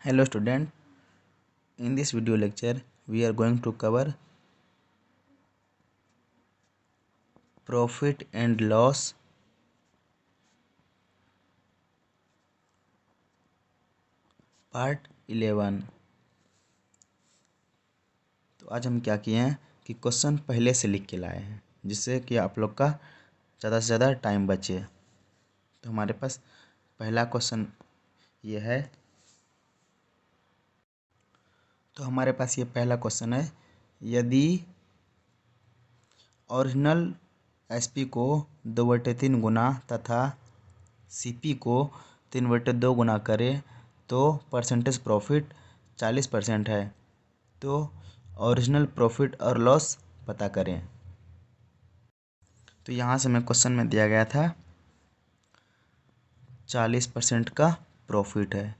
Hello student, in this video lecture we are going to cover profit and loss part 11। तो आज हम क्या किए हैं कि क्वेश्चन पहले से लिख के लाए हैं जिससे कि आप लोग का ज़्यादा से ज़्यादा टाइम बचे। तो हमारे पास पहला क्वेश्चन ये है। तो हमारे पास ये पहला क्वेश्चन है, यदि ओरिजिनल एसपी को 2/3 गुना तथा सीपी को 3/2 गुना करें तो परसेंटेज प्रॉफिट 40% है। तो ओरिजिनल प्रॉफिट और लॉस पता करें। तो यहाँ से हमें क्वेश्चन में दिया गया था 40% का प्रॉफिट है।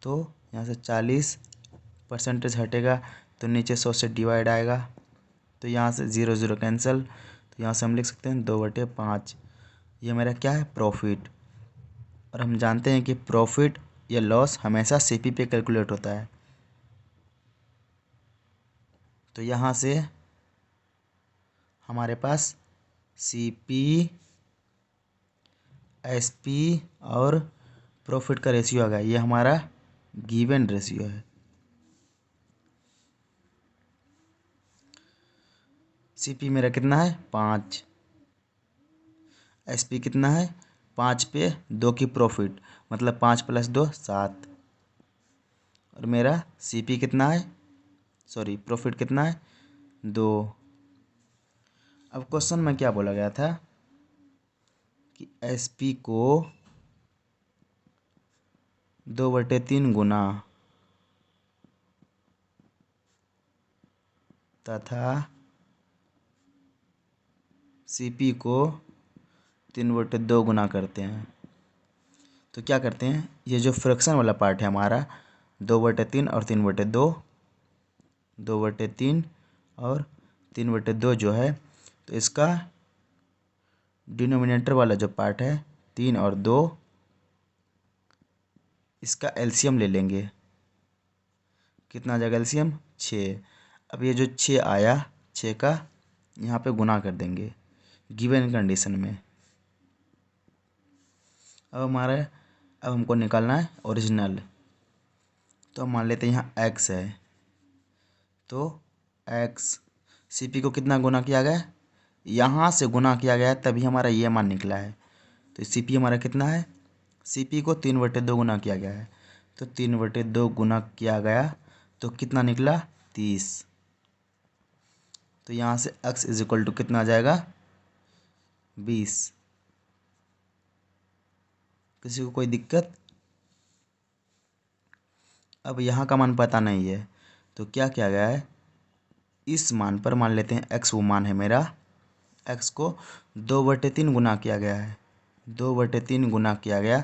तो यहाँ से 40% हटेगा तो नीचे 100 से डिवाइड आएगा, तो यहाँ से 0 0 कैंसिल। तो यहाँ से हम लिख सकते हैं 2/5। ये मेरा क्या है, प्रॉफिट। और हम जानते हैं कि प्रॉफिट या लॉस हमेशा सीपी पे कैलकुलेट होता है। तो यहाँ से हमारे पास सीपी एसपी और प्रॉफिट का रेशियो आ गया। ये हमारा गिवन रेशियो है। सीपी मेरा कितना है, 5। एसपी कितना है, 5 पे 2 की प्रॉफिट, मतलब 5 + 2 7। और मेरा सीपी कितना है, सॉरी प्रॉफिट कितना है, 2। अब क्वेश्चन में क्या बोला गया था कि एसपी को 2/3 गुना तथा सीपी को 3/2 गुना करते हैं। तो क्या करते हैं, ये जो फ्रैक्शन वाला पार्ट है हमारा 2/3 और 3/2, 2/3 और 3/2 जो है, तो इसका डिनोमिनेटर वाला जो पार्ट है 3 और 2, इसका एलसीएम ले लेंगे। कितना आ जाएगा एलसीएम, 6। अब ये जो 6 आया, 6 का यहाँ पे गुना कर देंगे गिवन कंडीशन में। अब हमको निकालना है ओरिजिनल। तो हम मान लेते हैं यहाँ एक्स है, तो एक्स सीपी को कितना गुना किया गया, यहाँ से गुना किया गया है, तभी हमारा ये मान निकला है। तो सीपी हमारा कितना है, सीपी को 3/2 गुना किया गया है, तो 3/2 गुना किया गया तो कितना निकला, 30। तो यहाँ से x = कितना आ जाएगा, 20। किसी को कोई दिक्कत? अब यहाँ का मान पता नहीं है, तो क्या किया गया है, इस मान पर मान लेते हैं x वो मान है मेरा, x को 2/3 गुना किया गया है, 2/3 गुना किया गया,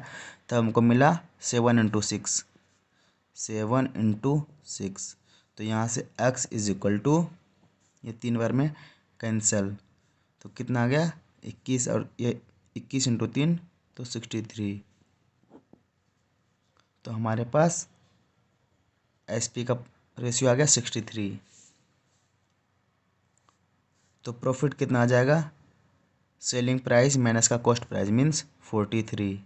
तब हमको मिला 7 × 6, 7 × 6। तो यहाँ से x = ये 3 बार में कैंसल, तो कितना आ गया 21, और ये 21 × 3 तो 63। तो हमारे पास एसपी का रेशियो आ गया 63। तो प्रॉफिट कितना आ जाएगा, सेलिंग प्राइस माइनस का कॉस्ट प्राइस मीन्स 43।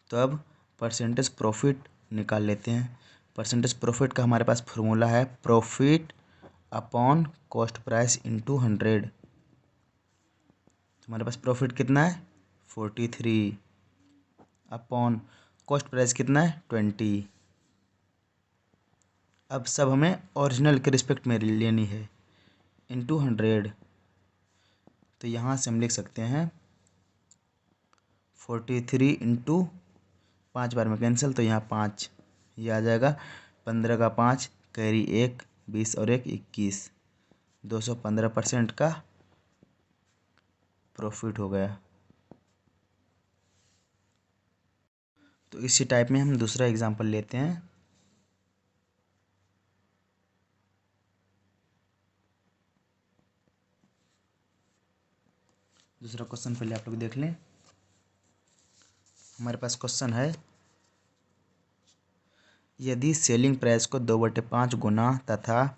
तो अब परसेंटेज प्रॉफिट निकाल लेते हैं। परसेंटेज प्रॉफिट का हमारे पास फॉर्मूला है प्रॉफिट अपॉन कॉस्ट प्राइस × 100। हमारे पास प्रॉफिट कितना है, 43 अपॉन कॉस्ट प्राइस कितना है, 20। अब सब हमें ओरिजिनल के रिस्पेक्ट में लेनी है, × 100। तो यहाँ से हम लिख सकते हैं 43 × 5 बार में कैंसिल, तो यहाँ 5 ये आ जाएगा, 15 का 5 कैरी 1, 20 और 1 21, 215% का प्रॉफिट हो गया। तो इसी टाइप में हम दूसरा एग्जांपल लेते हैं। दूसरा क्वेश्चन पहले आप लोग देख लें। हमारे पास क्वेश्चन है, यदि सेलिंग प्राइस को 2/5 गुना तथा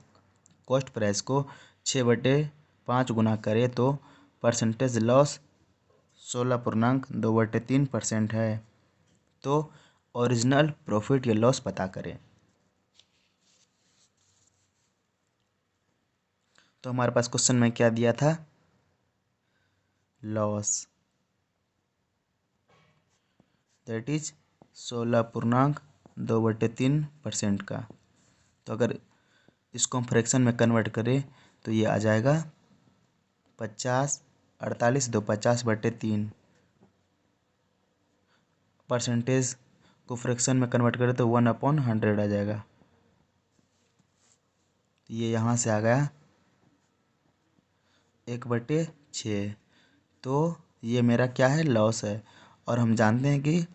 कॉस्ट प्राइस को 6/5 गुना करे तो परसेंटेज लॉस 16.2/3% है। तो ओरिजिनल प्रॉफिट या लॉस पता करें। तो हमारे पास क्वेश्चन में क्या दिया था, लॉस दैट इज 16.2/3% का। तो अगर इसको हम फ्रैक्शन में कन्वर्ट करें तो ये आ जाएगा 50, 48 दो 50/3। परसेंटेज को फ्रैक्शन में कन्वर्ट करें तो 1/100 आ जाएगा। ये यहाँ से आ गया 1/6। तो ये मेरा क्या है, लॉस है। और हम जानते हैं कि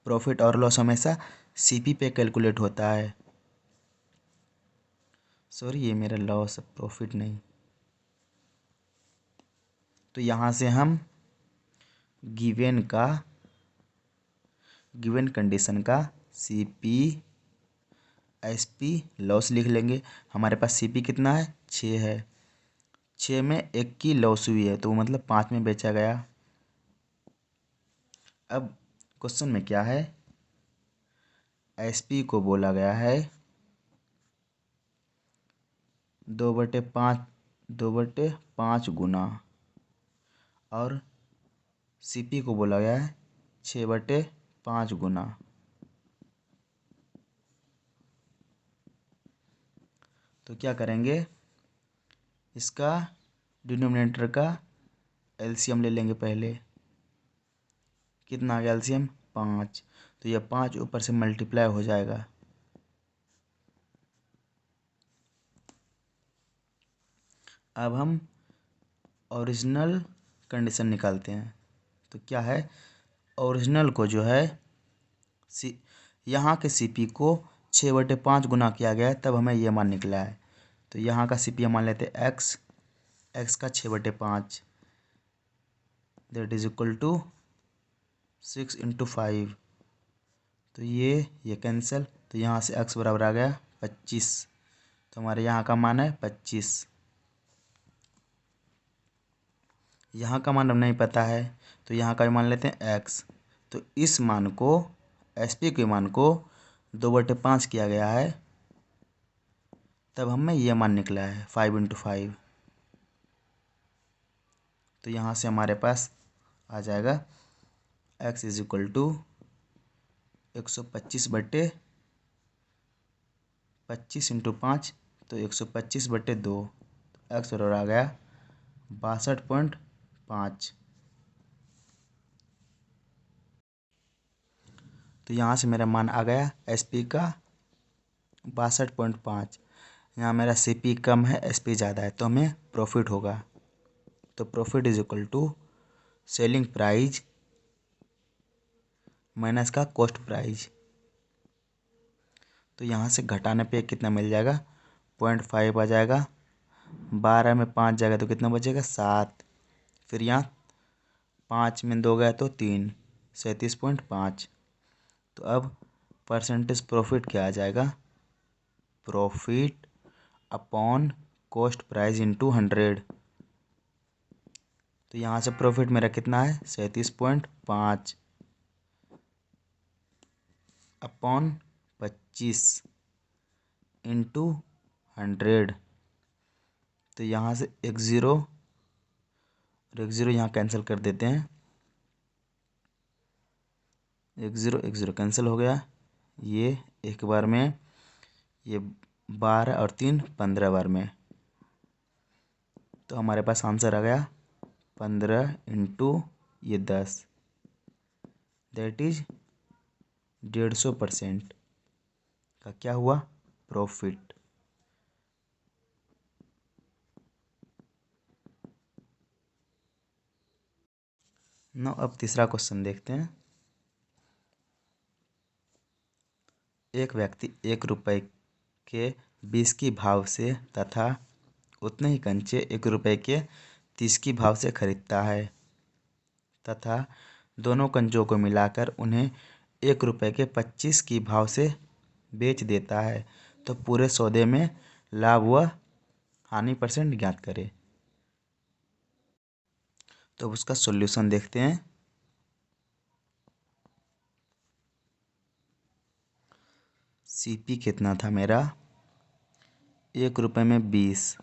प्रॉफिट और लॉस हमेशा सीपी पे कैलकुलेट होता है। सॉरी, ये मेरा लॉस है, प्रॉफिट नहीं। तो यहाँ से हम गिवन कंडीशन का सीपी एसपी लॉस लिख लेंगे। हमारे पास सीपी कितना है, 6 है। 6 में 1 की लॉस हुई है तो मतलब 5 में बेचा गया। अब क्वेश्चन में क्या है, एसपी को बोला गया है 2/5 गुना और सीपी को बोला गया है 6/5 गुना। तो क्या करेंगे, इसका डिनोमिनेटर का एलसीएम ले लेंगे पहले। कितना आ गया एलसीएम, 5। तो यह 5 ऊपर से मल्टीप्लाई हो जाएगा। अब हम ओरिजिनल कंडीशन निकालते हैं। तो क्या है, ओरिजिनल को जो है यहाँ के सीपी को 6/5 गुना किया गया है, तब हमें ये मान निकला है। तो यहाँ का सीपी मान लेते हैं एक्स का 6/5 दैट इज इक्वल टू 6 × 5। तो ये कैंसिल, तो यहाँ से एक्स बराबर आ गया 25। तो हमारे यहाँ का मान है 25। यहाँ का मान हम नहीं पता है तो यहाँ का भी मान लेते हैं एक्स। तो इस मान को, एसपी के मान को 2/5 किया गया है, तब हमें यह मान निकला है 5 × 5। तो यहाँ से हमारे पास आ जाएगा एक्स इज इक्वल टू 125/25 × 5, तो 125/2। एक्स बराबर आ गया 62.5। तो यहाँ से मेरा मान आ गया एसपी का 62.5। यहाँ मेरा सीपी कम है, एसपी ज़्यादा है, तो हमें प्रॉफिट होगा। तो profit is equal to selling price minus का कॉस्ट प्राइस। तो यहाँ से घटाने पे कितना मिल जाएगा, 0.5 आ जाएगा। 12 में 5 जाएगा तो कितना बचेगा, 7। फिर यहाँ 5 में 2 गया तो 3, 37.5। तो अब परसेंटेज प्रॉफिट क्या आ जाएगा, profit upon cost price into 100। तो यहाँ से प्रॉफिट मेरा कितना है, 37.5 अपॉन 25 इंटू 100। तो यहाँ से एक ज़ीरो और एक ज़ीरो यहाँ कैंसिल कर देते हैं। एक ज़ीरो कैंसिल हो गया। ये एक बार में, ये 12 और 3 15 बार में। तो हमारे पास आंसर आ गया 15 इंटू ये 10 दैट इज 150% का क्या हुआ, प्रॉफिट। नो, अब तीसरा क्वेश्चन देखते हैं। एक व्यक्ति 1 रुपये के 20 की भाव से तथा उतने ही कंचे 1 रुपये के 30 की भाव से खरीदता है तथा दोनों कंचों को मिलाकर उन्हें 1 रुपये के 25 की भाव से बेच देता है तो पूरे सौदे में लाभ व हानि परसेंट ज्ञात करें। तो उसका सॉल्यूशन देखते हैं। सीपी कितना था मेरा, 1 रुपये में 20,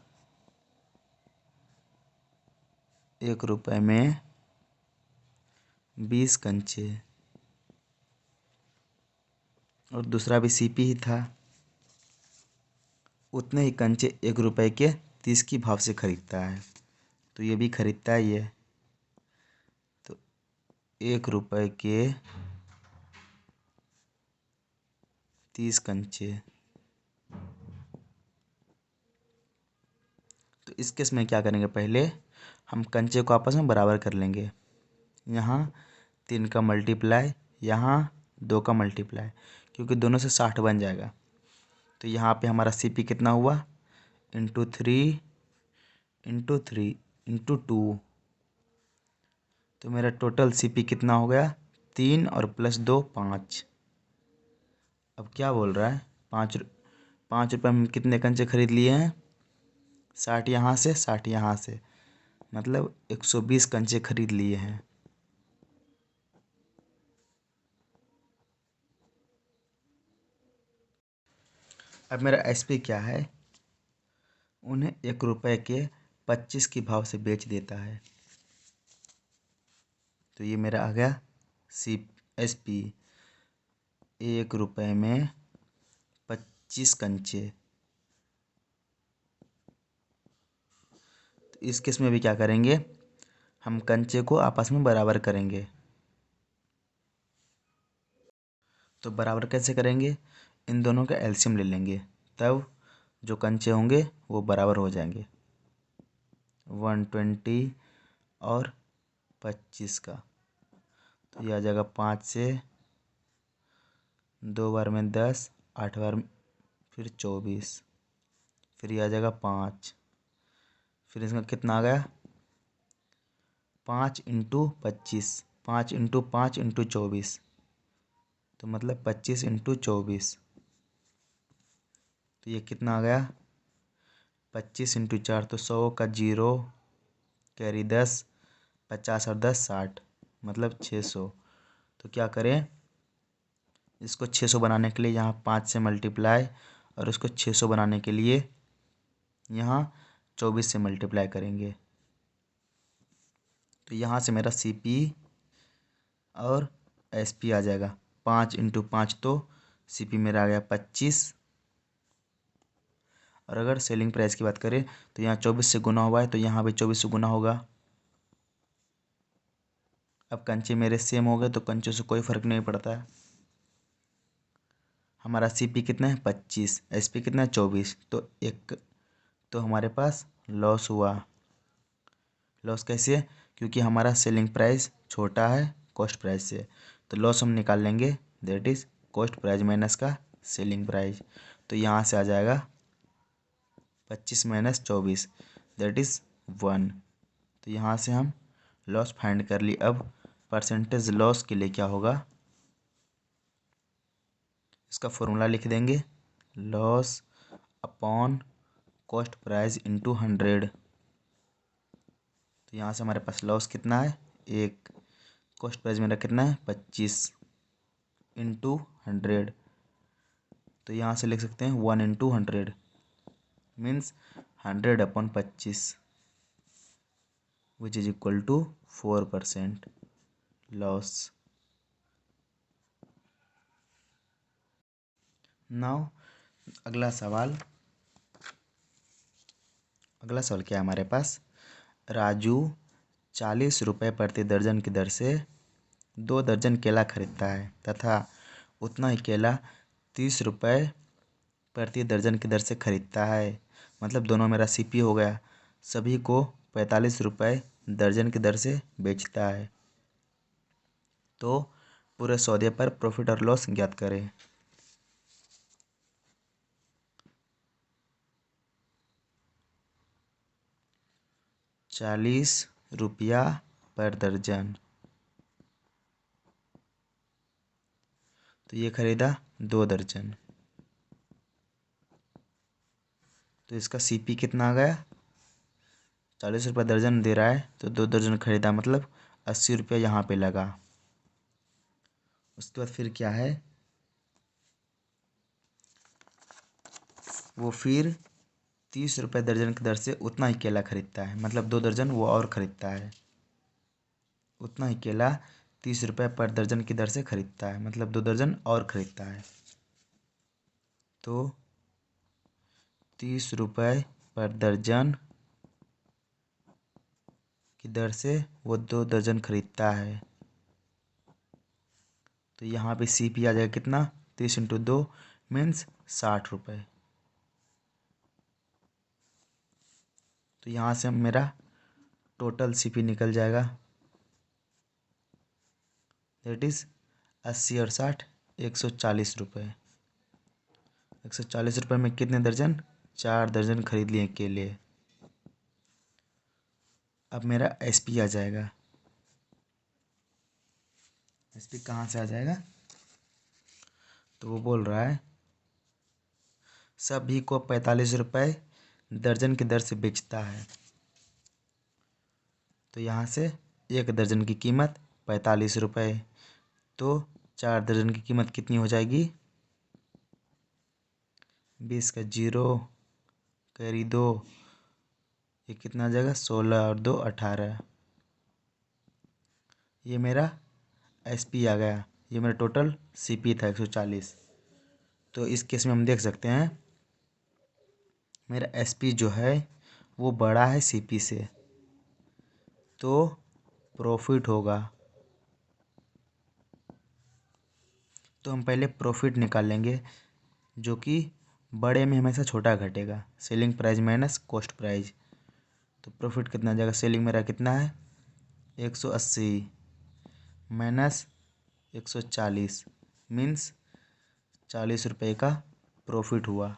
1 रुपये में 20 कंचे, और दूसरा भी सीपी ही था। उतने ही कंचे 1 रुपये के 30 की भाव से खरीदता है तो ये भी खरीदता ही है। तो 1 रुपये के 30 कंचे। तो इस केस में क्या करेंगे, पहले हम कंचे को आपस में बराबर कर लेंगे। यहाँ 3 का मल्टीप्लाई, यहाँ 2 का मल्टीप्लाई, क्योंकि दोनों से 60 बन जाएगा। तो यहाँ पे हमारा सीपी कितना हुआ, इंटू 3 इंटू 3 इंटू 2। तो मेरा टोटल सीपी कितना हो गया, 3 और प्लस 2 5। अब क्या बोल रहा है, 5 रुपये में कितने कंचे खरीद लिए हैं, 60 यहाँ से 60 यहाँ से, मतलब 120 कंचे खरीद लिए हैं। अब मेरा एसपी क्या है, उन्हें 1 रुपये के 25 की भाव से बेच देता है। तो ये मेरा आ गया एसपी, 1 रुपये में 25 कंचे। तो इस केस में भी क्या करेंगे, हम कंचे को आपस में बराबर करेंगे। तो बराबर कैसे करेंगे, इन दोनों का एलसीएम ले लेंगे, तब जो कंचे होंगे वो बराबर हो जाएंगे। 120 और 25 का, तो ये आ जाएगा 5 से 2 बार में 10, 8 बार फिर 24, फिर ये आ जाएगा 5, फिर इसका कितना आ गया 5 इंटू 25, 5 इंटू 5 इंटू 24, तो मतलब 25 इंटू 24। तो ये कितना आ गया 25 इंटू 4, तो 100 का 0 कैरी 10, 50 और 10 60, मतलब 600। तो क्या करें, इसको 600 बनाने के लिए यहाँ 5 से मल्टीप्लाई, और इसको 600 बनाने के लिए यहाँ 24 से मल्टीप्लाई करेंगे। तो यहाँ से मेरा सीपी और एसपी आ जाएगा, 5 इंटू 5, तो सीपी मेरा आ गया 25। और अगर सेलिंग प्राइस की बात करें तो यहाँ 24 से गुना हुआ है, तो यहाँ भी 24 से गुना होगा। अब कंचे मेरे सेम हो गए तो कंचों से कोई फ़र्क नहीं पड़ता है। हमारा सीपी कितना है 25, एसपी कितना है 24, तो हमारे पास लॉस हुआ। लॉस कैसे है, क्योंकि हमारा सेलिंग प्राइस छोटा है कॉस्ट प्राइस से, तो लॉस हम निकाल लेंगे, that is cost price minus का सेलिंग प्राइस। तो यहाँ से आ जाएगा 25 माइनस 24, दैट इज़ 1। तो यहाँ से हम लॉस फाइंड कर ली। अब परसेंटेज लॉस के लिए क्या होगा, इसका फॉर्मूला लिख देंगे, loss upon cost price into 100। तो यहाँ से हमारे पास लॉस कितना है 1, कॉस्ट प्राइस मेरा कितना है 25 इंटू 100। तो यहाँ से लिख सकते हैं 1 into 100 means 100/25 which is equal to 4% loss. Now अगला सवाल क्या है हमारे पास, राजू 40 रुपये प्रति दर्जन की दर से 2 दर्जन केला खरीदता है तथा उतना ही केला 30 रुपये प्रति दर्जन की दर से खरीदता है। मतलब दोनों मेरा सीपी हो गया, सभी को 45 रुपये दर्जन की दर से बेचता है। तो पूरे सौदे पर प्रॉफिट और लॉस ज्ञात करें। 40 रुपया पर दर्जन, तो ये खरीदा 2 दर्जन, तो इसका सीपी कितना आ गया, 40 रुपये दर्जन दे रहा है तो 2 दर्जन खरीदा, मतलब 80 रुपये यहाँ पे लगा। उसके बाद फिर क्या है, वो फिर 30 रुपये दर्जन की दर से उतना ही केला खरीदता है, मतलब 2 दर्जन वो और ख़रीदता है। उतना ही केला 30 रुपये पर दर्जन की दर से खरीदता है, मतलब 2 दर्जन और ख़रीदता है। तो 30 रुपये पर दर्जन की दर से वो 2 दर्जन खरीदता है। तो यहाँ पे सीपी आ जाएगा कितना, 30 × 2 मीन्स 60 रुपये। तो यहाँ से मेरा टोटल सीपी निकल जाएगा, दैट इज़ 80 और 60 140 रुपये। 140 रुपये में कितने दर्जन, 4 दर्जन खरीद लिए केले। अब मेरा एसपी आ जाएगा। एसपी कहाँ से आ जाएगा, तो वो बोल रहा है सभी को 45 रुपये दर्जन की दर से बेचता है। तो यहाँ से 1 दर्जन की कीमत 45 रुपये, तो 4 दर्जन की कीमत कितनी हो जाएगी, 20 का 0 कैरी 2, ये कितना आ जाएगा, 16 और 2 18। ये मेरा एसपी आ गया, ये मेरा टोटल सीपी था 140। तो इस केस में हम देख सकते हैं मेरा एसपी जो है वो बड़ा है सीपी से, तो प्रॉफिट होगा। तो हम पहले प्रॉफिट निकाल लेंगे, जो कि बड़े में हमेशा छोटा घटेगा, selling price minus cost price. तो प्रॉफिट कितना जाएगा, सेलिंग मेरा कितना है 180 माइनस 140 मीन्स 40 रुपये का प्रॉफिट हुआ।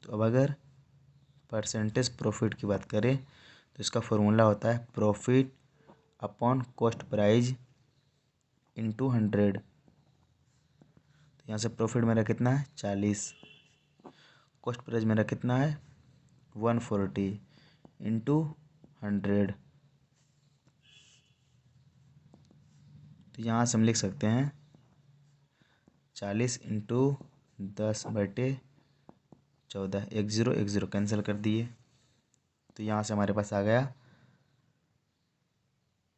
तो अब अगर परसेंटेज प्रॉफिट की बात करें तो इसका फॉर्मूला होता है profit upon cost price into 100। तो यहाँ से प्रॉफिट मेरा कितना है 40, कॉस्ट प्राइस मेरा कितना है 140 इंटू 100। तो यहाँ से हम लिख सकते हैं 40 इंटू 10/14, 1 0 कैंसिल कर दिए। तो यहाँ से हमारे पास आ गया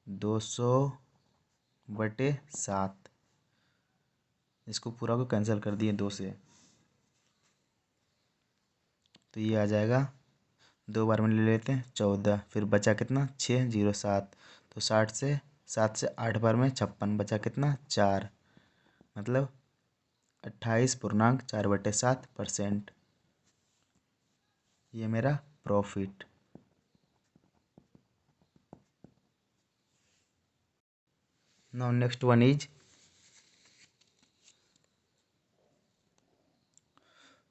200/7। इसको पूरा को कैंसिल कर दिए 2 से, तो ये आ जाएगा 2 बार में ले लेते हैं 14, फिर बचा कितना 607। तो 7 से 8 बार में 56, बचा कितना 4, मतलब 28.4/7%। ये मेरा profit. Now next one is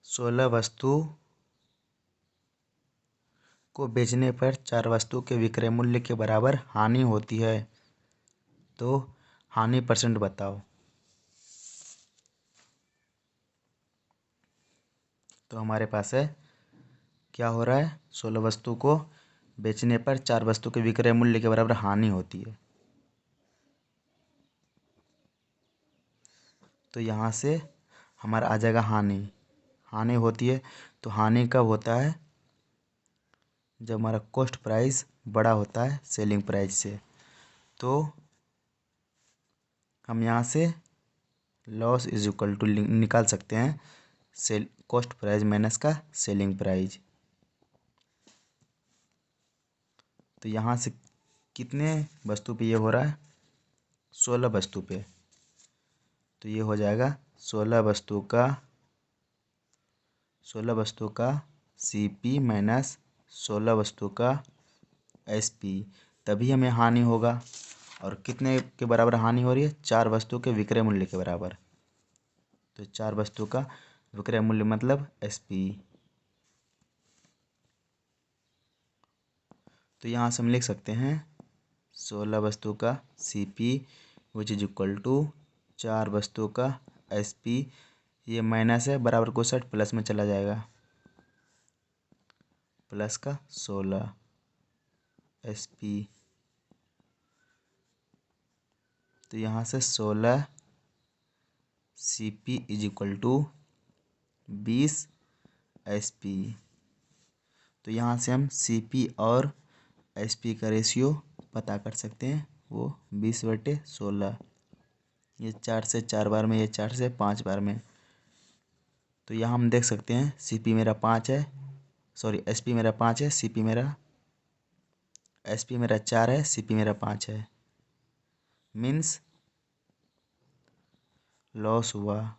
16 वस्तु को बेचने पर 4 वस्तु के विक्रय मूल्य के बराबर हानि होती है, तो हानि परसेंट बताओ। तो हमारे पास है क्या हो रहा है, 16 वस्तु को बेचने पर 4 वस्तु के विक्रय मूल्य के बराबर हानि होती है। तो यहाँ से हमारा आ जाएगा हानि। हानि होती है तो हानि कब होता है, जब हमारा कॉस्ट प्राइस बड़ा होता है सेलिंग प्राइस से। तो हम यहाँ से लॉस इज इक्वल टू निकाल सकते हैं सेल कॉस्ट प्राइस माइनस का सेलिंग प्राइस। तो यहाँ से कितने वस्तु पे ये हो रहा है, 16 वस्तु पे। तो ये हो जाएगा 16 वस्तु का सीपी माइनस 16 वस्तु का एसपी, तभी हमें हानि होगा। और कितने के बराबर हानि हो रही है, 4 वस्तु के विक्रय मूल्य के बराबर। तो 4 वस्तु का विक्रय मूल्य मतलब एसपी। तो यहाँ से हम लिख सकते हैं 16 वस्तु का CP which is equal to 4 वस्तुओं का SP, ये माइनस है बराबर को सेट प्लस में चला जाएगा, प्लस का 16 SP। तो यहाँ से 16 CP is equal to 20 SP। तो यहाँ से हम CP और SP का रेशियो पता कर सकते हैं, वो 20/16। ये 4 से 4 बार में, ये 4 से 5 बार में। तो यहाँ हम देख सकते हैं CP मेरा 5 है, सॉरी SP मेरा 5 है, SP मेरा 4 है, CP मेरा 5 है। मीन्स लॉस हुआ।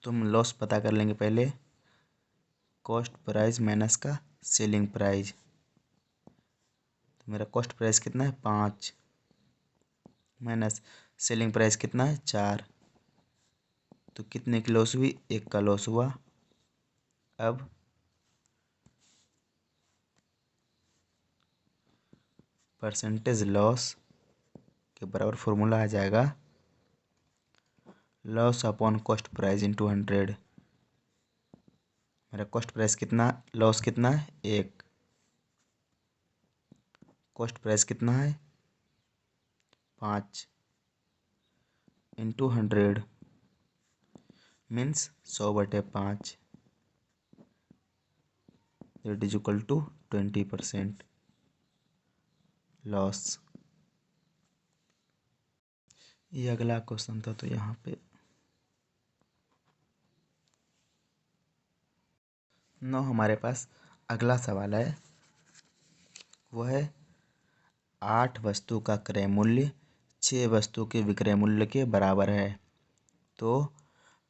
तो हम लॉस पता कर लेंगे पहले, कॉस्ट प्राइस माइनस का सेलिंग प्राइस। तो मेरा कॉस्ट प्राइस कितना है 5 माइनस सेलिंग प्राइस कितना है 4। तो कितने की लॉस हुई, 1 का लॉस हुआ। अब परसेंटेज लॉस के बराबर फॉर्मूला आ जाएगा loss upon cost price into 100। मेरा कॉस्ट प्राइस कितना, लॉस कितना है 1, कॉस्ट प्राइस कितना है 5 into 100 means 100/5, that is equal to 20% loss. ये अगला क्वेश्चन था। तो यहाँ पे 9 हमारे पास अगला सवाल है, वो है 8 वस्तु का क्रय मूल्य 6 वस्तु के विक्रय मूल्य के बराबर है, तो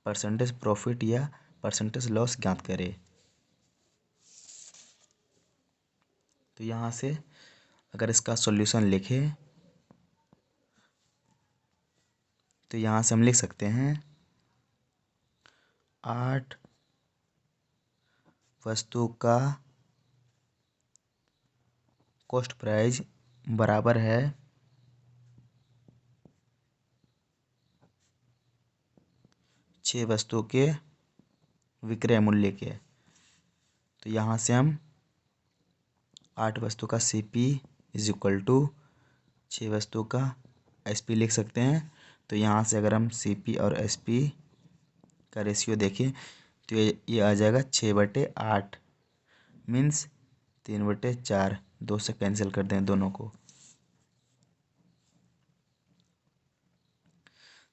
परसेंटेज प्रॉफिट या परसेंटेज लॉस ज्ञात करें। तो यहाँ से अगर इसका सॉल्यूशन लिखें तो यहाँ से हम लिख सकते हैं 8 वस्तु का कॉस्ट प्राइस बराबर है 6 वस्तुओं के विक्रय मूल्य के। तो यहाँ से हम 8 वस्तु का CP इज इक्वल टू 6 वस्तु का SP लिख सकते हैं। तो यहाँ से अगर हम CP और SP का रेशियो देखें तो ये आ जाएगा 6/8 मीन्स 3/4। 2 से कैंसिल कर दें दोनों को।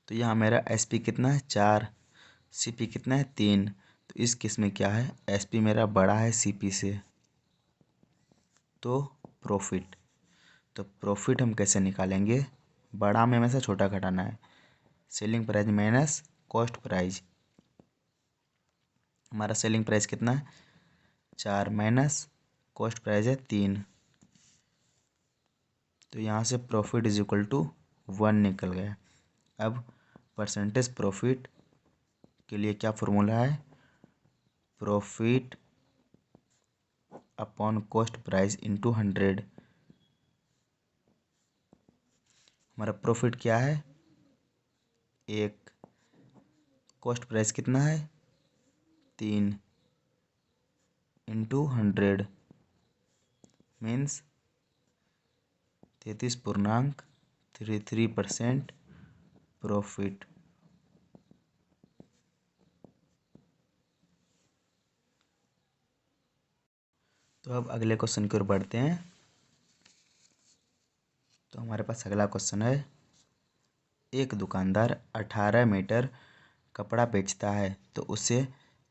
तो यहाँ मेरा SP कितना है 4, CP कितना है 3। तो इस केस में क्या है, SP मेरा बड़ा है CP से, तो प्रॉफिट। तो प्रॉफिट हम कैसे निकालेंगे, बड़ा में हमेशा छोटा घटाना है। Selling price minus cost price. हमारा सेलिंग प्राइस कितना है 4 माइनस कॉस्ट प्राइस है 3। तो यहाँ से प्रॉफिट इज इक्वल टू 1 निकल गया। अब परसेंटेज प्रॉफिट के लिए क्या फॉर्मूला है, profit upon cost price into 100। हमारा प्रॉफिट क्या है 1, कॉस्ट प्राइस कितना है 3 इंटू 100 मीन्स 33.33% प्रॉफिट। तो अब अगले क्वेश्चन की ओर बढ़ते हैं। तो हमारे पास अगला क्वेश्चन है, एक दुकानदार 18 मीटर कपड़ा बेचता है तो उसे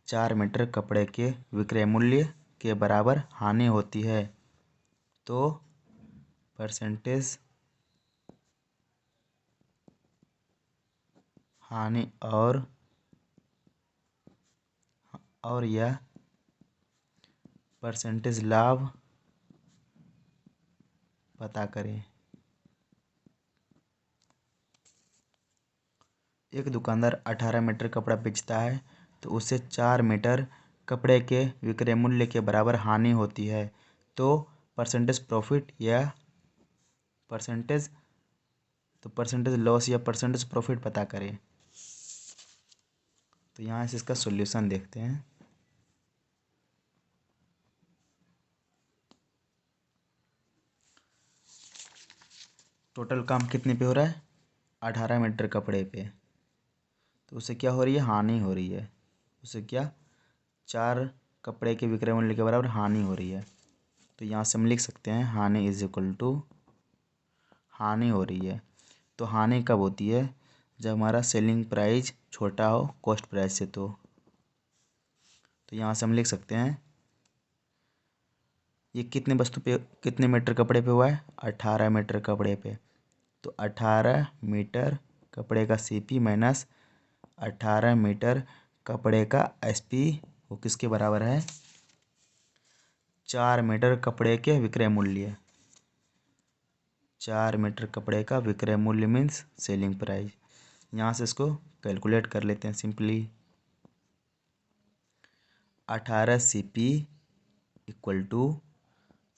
4 मीटर कपड़े के विक्रय मूल्य के बराबर हानि होती है, तो परसेंटेज हानि और यह परसेंटेज लाभ पता करें। एक दुकानदार 18 मीटर कपड़ा बेचता है तो उसे 4 मीटर कपड़े के विक्रय मूल्य के बराबर हानि होती है, तो परसेंटेज प्रॉफिट या परसेंटेज, तो परसेंटेज लॉस या परसेंटेज प्रॉफिट पता करें। तो यहाँ से इसका सॉल्यूशन देखते हैं। टोटल काम कितने पे हो रहा है? 18 मीटर कपड़े पे। तो उससे क्या हो रही है? हानि हो रही है। उससे क्या? 4 कपड़े के विक्रय मूल्य के बराबर हानि हो रही है। तो यहाँ से हम लिख सकते हैं हानि इज इक्वल टू, हानि हो रही है तो हानि कब होती है? जब हमारा सेलिंग प्राइस छोटा हो कॉस्ट प्राइस से। तो यहाँ से हम लिख सकते हैं ये कितने वस्तु पे, कितने मीटर कपड़े पे हुआ है? 18 मीटर कपड़े पे। तो 18 मीटर कपड़े का सीपी माइनस 18 मीटर कपड़े का एसपी वो किसके बराबर है? 4 मीटर कपड़े के विक्रय मूल्य। 4 मीटर कपड़े का विक्रय मूल्य मीन्स सेलिंग प्राइस। यहाँ से इसको कैलकुलेट कर लेते हैं simply. 18 CP equal to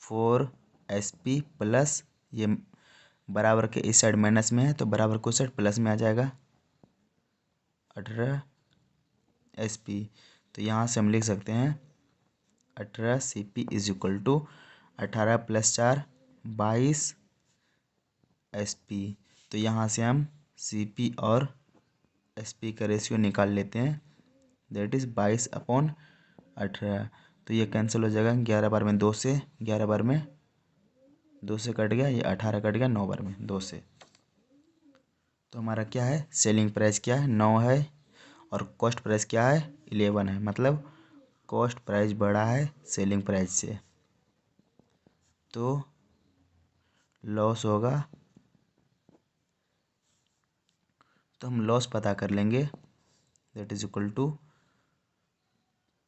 4 SP plus, ये बराबर के इस साइड माइनस में है तो बराबर को साइड प्लस में आ जाएगा 18 एसपी। तो यहाँ से हम लिख सकते हैं 18 CP is equal to 18 plus 4 22 SP. तो यहाँ से हम सीपी और एसपी का रेशियो निकाल लेते हैं, दैट इज़ 22/18। तो ये कैंसिल हो जाएगा, 11 बार में 2 से, 11 बार में 2 से कट गया, ये 18 कट गया 9 बार में 2 से। तो हमारा क्या है? सेलिंग प्राइस क्या है? 9 है और कॉस्ट प्राइस क्या है? 11 है। मतलब कॉस्ट प्राइस बड़ा है सेलिंग प्राइस से, तो लॉस होगा। तो हम लॉस पता कर लेंगे, that is equal to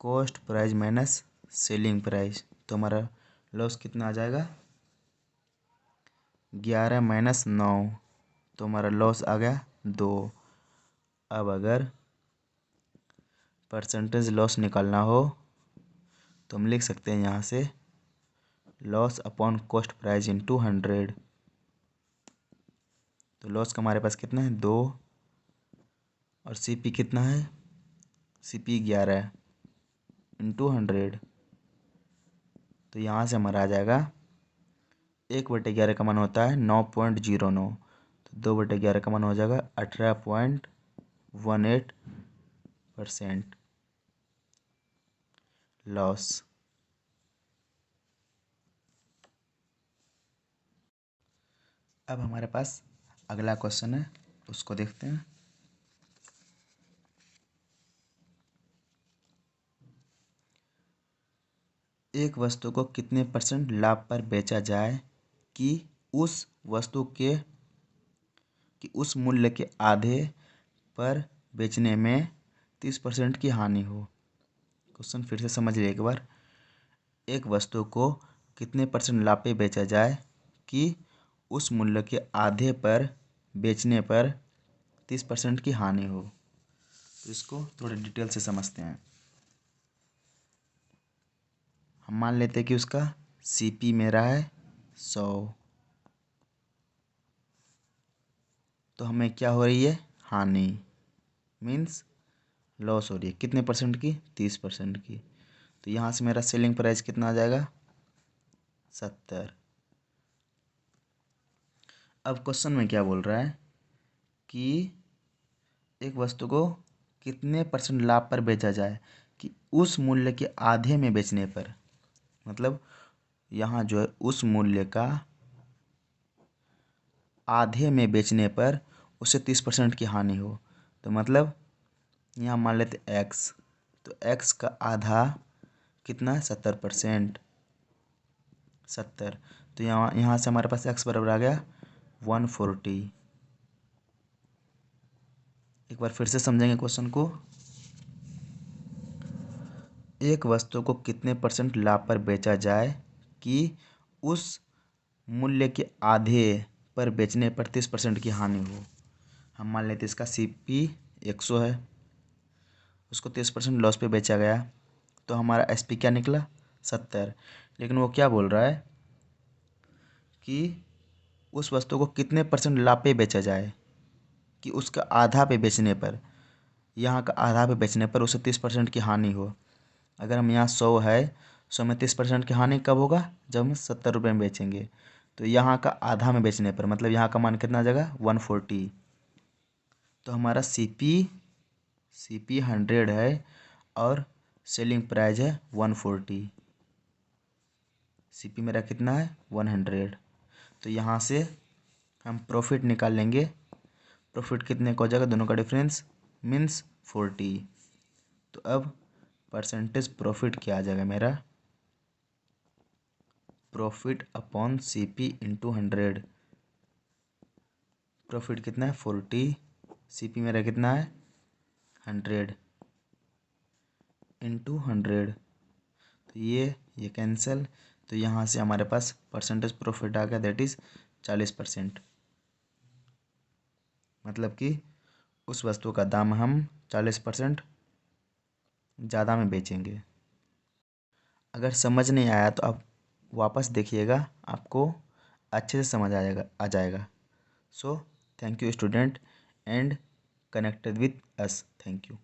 cost price minus selling price. तो हमारा लॉस कितना आ जाएगा? 11 माइनस 9, तो हमारा लॉस आ गया 2। अब अगर परसेंटेज लॉस निकालना हो तो हम लिख सकते हैं यहाँ से loss upon cost price into 100। तो लॉस का हमारे पास कितना है? 2 और सीपी कितना है? CP 11 into 100। तो यहाँ से हमारा आ जाएगा 1/11 का मान होता है 9.09, तो 2/11 का मान हो जाएगा 18.18% लॉस। अब हमारे पास अगला क्वेश्चन है, उसको देखते हैं। एक वस्तु को कितने % लाभ पर बेचा जाए कि उस वस्तु के कि उस मूल्य के आधे पर बेचने में 30% की हानि हो। क्वेश्चन फिर से समझ लिए एक बार। एक वस्तु को कितने % लाभ पे बेचा जाए कि उस मूल्य के आधे पर बेचने पर 30% की हानि हो। तो इसको थोड़े डिटेल से समझते हैं। हम मान लेते हैं कि उसका सीपी मेरा है 100, तो हमें क्या हो रही है? हानि मीन्स लॉस हो रही है। कितने % की? 30% की। तो यहाँ से मेरा सेलिंग प्राइस कितना आ जाएगा? 70। अब क्वेश्चन में क्या बोल रहा है कि एक वस्तु को कितने % लाभ पर बेचा जाए कि उस मूल्य के आधे में बेचने पर, मतलब यहाँ जो है उस मूल्य का आधे में बेचने पर उसे 30% की हानि हो। तो मतलब यहाँ मान लेते एक्स, तो एक्स का आधा कितना? 70%। 70, तो यहाँ से हमारे पास एक्स बराबर आ गया 140। एक बार फिर से समझेंगे क्वेश्चन को। एक वस्तु को कितने % लाभ पर बेचा जाए कि उस मूल्य के आधे पर बेचने पर 30% की हानि हो। हम मान लेते इसका सीपी 100 है, उसको 30% लॉस पे बेचा गया, तो हमारा एसपी क्या निकला? 70। लेकिन वो क्या बोल रहा है कि उस वस्तु को कितने % लाभ पे बेचा जाए, कि उसका आधा पे बेचने पर, यहाँ का आधा पे बेचने पर उसे 30% की हानि हो। अगर हम यहाँ 100 है, 100 में 30% की हानि कब होगा, जब हम 70 रुपये में बेचेंगे। तो यहाँ का आधा में बेचने पर मतलब यहाँ का मान कितना आ जाएगा 140। तो हमारा CP 100 है और सेलिंग प्राइस है 140। CP मेरा कितना है 100। तो यहाँ से हम प्रॉफिट निकाल लेंगे। प्रॉफिट कितने का हो जाएगा, दोनों का डिफरेंस मीन्स 40। तो अब परसेंटेज प्रॉफिट क्या आ जाएगा मेरा, profit upon CP into 100। Profit कितना है 40, CP मेरा कितना है 100 इंटू 100। तो ये कैंसिल। तो यहाँ से हमारे पास परसेंटेज प्रॉफिट आ गया, दैट इज़ 40%। मतलब कि उस वस्तु का दाम हम 40% ज़्यादा में बेचेंगे। अगर समझ नहीं आया तो आप वापस देखिएगा, आपको अच्छे से समझ आ जाएगा। So thank you student and connected with us. Thank you.